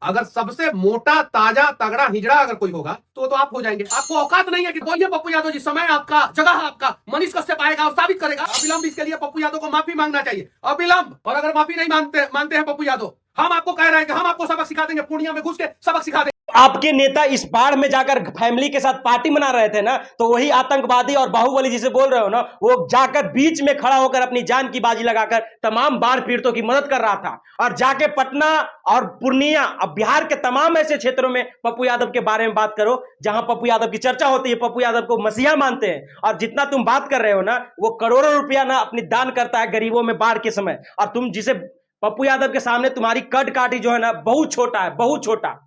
अगर सबसे मोटा ताजा तगड़ा हिजड़ा अगर कोई होगा तो आप हो जाएंगे। आपको औकात नहीं है कि बोलिए पप्पू यादव जी, समय आपका, जगह आपका, मनीष कश्यप आएगा और साबित करेगा। अविलंब इसके लिए पप्पू यादव को माफी मांगना चाहिए, अविलंब। और अगर माफी नहीं मानते हैं पप्पू यादव, हम आपको कह रहे हैं कि हम आपको सबक सिखा देंगे, पूर्णिया में घुस के सबक सिखा देंगे। आपके नेता इस बाढ़ में जाकर फैमिली के साथ पार्टी मना रहे थे ना, तो वही आतंकवादी और बाहुबली जिसे बोल रहे हो ना, वो जाकर बीच में खड़ा होकर अपनी जान की बाजी लगाकर तमाम बाढ़ पीड़ितों की मदद कर रहा था। और जाके पटना और पूर्णिया, अब बिहार के तमाम ऐसे क्षेत्रों में पप्पू यादव के बारे में बात करो जहां पप्पू यादव की चर्चा होती है, पप्पू यादव को मसीहा मानते हैं। और जितना तुम बात कर रहे हो ना, वो करोड़ों रुपया ना अपनी दान करता है गरीबों में बाढ़ के समय, और तुम जिसे पप्पू यादव के सामने तुम्हारी कद काठी जो है ना बहुत छोटा है, बहुत छोटा।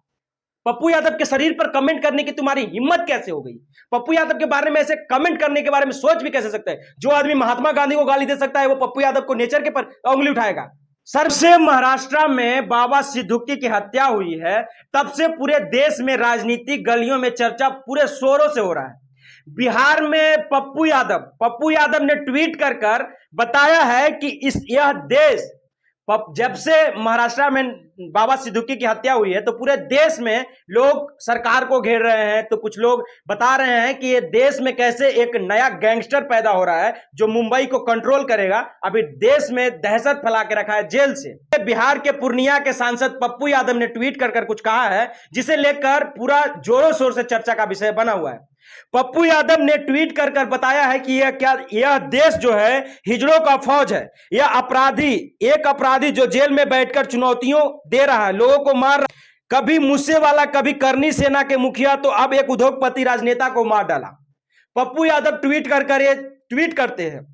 पप्पू यादव के शरीर पर कमेंट करने की तुम्हारी हिम्मत कैसे हो गई? पप्पू यादव के बारे में ऐसे कमेंट करने के बारे में सोच भी कैसे सकते हैं? जो आदमी महात्मा गांधी को गाली दे सकता है, वो पप्पू यादव को नेचर के पर उंगली उठाएगा? सर से महाराष्ट्र में बाबा सिद्दीकी की हत्या हुई है, तब से पूरे देश में राजनीतिक गलियों में चर्चा पूरे शोरों से हो रहा है। बिहार में पप्पू यादव ने ट्वीट कर बताया है कि यह देश, जब से महाराष्ट्र में बाबा सिद्दीकी की हत्या हुई है तो पूरे देश में लोग सरकार को घेर रहे हैं। तो कुछ लोग बता रहे हैं कि ये देश में कैसे एक नया गैंगस्टर पैदा हो रहा है जो मुंबई को कंट्रोल करेगा। अभी देश में दहशत फैला के रखा है जेल से। बिहार के पूर्णिया के सांसद पप्पू यादव ने ट्वीट कर कुछ कहा है, जिसे लेकर पूरा जोरों शोर से चर्चा का विषय बना हुआ है। पप्पू यादव ने ट्वीट कर बताया है कि यह देश जो है हिजड़ों का फौज है। यह एक अपराधी जो जेल में बैठकर चुनौतियों दे रहा है, लोगों को मार रहा है। कभी मुस्से वाला, कभी करनी सेना के मुखिया, तो अब एक उद्योगपति राजनेता को मार डाला। पप्पू यादव ट्वीट करते हैं,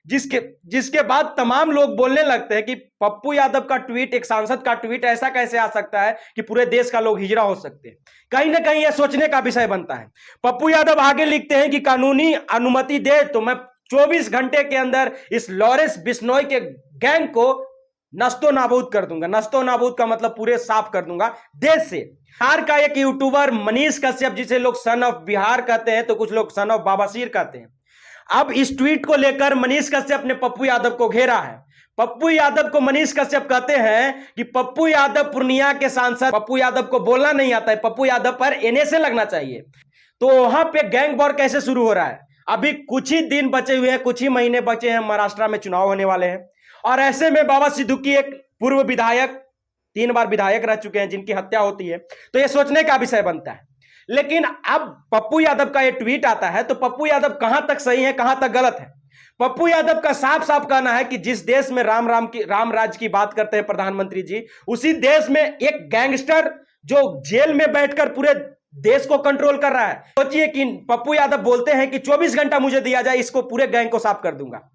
जिसके बाद तमाम लोग बोलने लगते हैं कि पप्पू यादव का ट्वीट, एक सांसद का ट्वीट ऐसा कैसे आ सकता है कि पूरे देश का लोग हिजड़ा हो सकते हैं। कहीं ना कहीं यह सोचने का विषय बनता है। पप्पू यादव आगे लिखते हैं कि कानूनी अनुमति दे तो मैं 24 घंटे के अंदर इस लॉरेंस बिश्नोई के गैंग को नस्तो नाबूद कर दूंगा। नस्तो नाबूद का मतलब पूरे साफ कर दूंगा देश से। बिहार का एक यूट्यूबर मनीष कश्यप, जिसे लोग सन ऑफ बिहार कहते हैं तो कुछ लोग सन ऑफ बाबासीर कहते हैं, अब इस ट्वीट को लेकर मनीष कश्यप ने पप्पू यादव को घेरा है। पप्पू यादव को मनीष कश्यप कहते हैं कि पप्पू यादव पूर्णिया के सांसद, पप्पू यादव को बोलना नहीं आता है, पप्पू यादव पर एनएसए लगना चाहिए। तो वहां पे गैंग वॉर कैसे शुरू हो रहा है? अभी कुछ ही दिन बचे हुए हैं, कुछ ही महीने बचे हैं, महाराष्ट्र में चुनाव होने वाले हैं। और ऐसे में बाबा सिद्दीकी एक पूर्व विधायक, 3 बार विधायक रह चुके हैं, जिनकी हत्या होती है, तो यह सोचने का विषय बनता है। लेकिन अब पप्पू यादव का ये ट्वीट आता है तो पप्पू यादव कहां तक सही है, कहां तक गलत है? पप्पू यादव का साफ साफ कहना है कि जिस देश में राम राज्य की बात करते हैं प्रधानमंत्री जी, उसी देश में एक गैंगस्टर जो जेल में बैठकर पूरे देश को कंट्रोल कर रहा है। सोचिए कि पप्पू यादव बोलते हैं कि 24 घंटा मुझे दिया जाए, इसको पूरे गैंग को साफ कर दूंगा।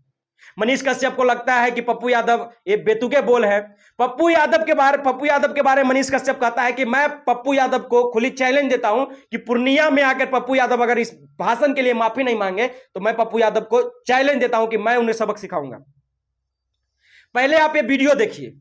मनीष कश्यप को लगता है कि पप्पू यादव ये बेतुके बोल है। पप्पू यादव के बारे में मनीष कश्यप कहता है कि मैं पप्पू यादव को खुली चैलेंज देता हूं कि पूर्णिया में आकर पप्पू यादव अगर इस भाषण के लिए माफी नहीं मांगे तो मैं पप्पू यादव को चैलेंज देता हूं कि मैं उन्हें सबक सिखाऊंगा। पहले आप ये वीडियो देखिए।